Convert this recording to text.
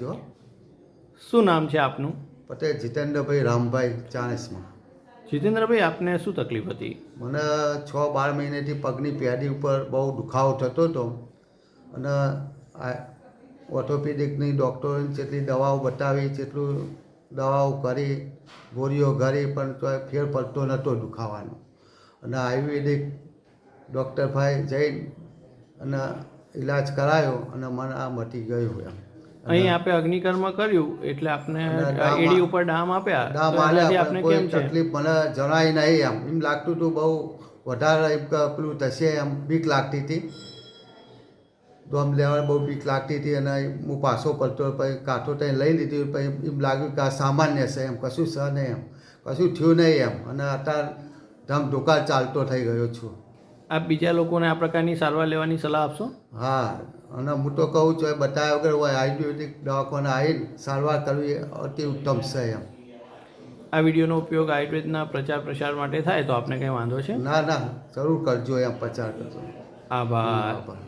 જો શું નામ છે આપનું? પટેલ જીતેન્દ્રભાઈ રામભાઈ ચાણસમાં. જીતેન્દ્રભાઈ, આપને શું તકલીફ હતી? મને 6-12 મહિનેથી પગની પેઢી ઉપર બહુ દુખાવો થતો હતો અને આ ઓર્થોપેડિકની ડૉક્ટરોને જેટલી દવાઓ બતાવી જેટલું દવાઓ કરી ગોળીઓ કરી પણ તો ફેર પડતો નહોતો દુખાવાનો. અને આયુર્વેદિક ડૉક્ટર ભાઈ જઈને અને ઈલાજ કરાયો અને મને આ મટી ગયું એમ. અહીં આપે અગ્નિકર્મ કર્યું એટલે આપને એડી ઉપર ડામ આપ્યા, ડામ તો એનાથી આલ્યા આપને પણ કોઈ કેમ છે? તકલીફ મને જણાય નહીં. એમ લાગતું હતું બહુ વધારે એમ કે પેલું થશે એમ બીક લાગતી હતી. દમ લેવા બહુ બીક લાગતી હતી અને હું પાછો પડતો પછી કાંઠો ત્યાં લઈ લીધી પછી એમ લાગ્યું કે આ સામાન્ય છે એમ કશું છે નહીં એમ કશું થયું નહીં એમ. અને અત્યારે ધમધોકાર ચાલતો થઈ ગયો છું. આપ બીજા લોકોને આ પ્રકારની સારવાર લેવાની સલાહ આપશો? હા, અને હું તો કહું છું એ બતાવ્યા વગર હોય આયુર્વેદિક દવાખાને આવીને સારવાર કરવી અતિ ઉત્તમ છે એમ. આ વિડીયોનો ઉપયોગ આયુર્વેદના પ્રચાર પ્રસાર માટે થાય તો આપને કંઈ વાંધો છે? ના ના, જરૂર કરજો એમ પ્રચાર કરજો. આભાર. આભાર.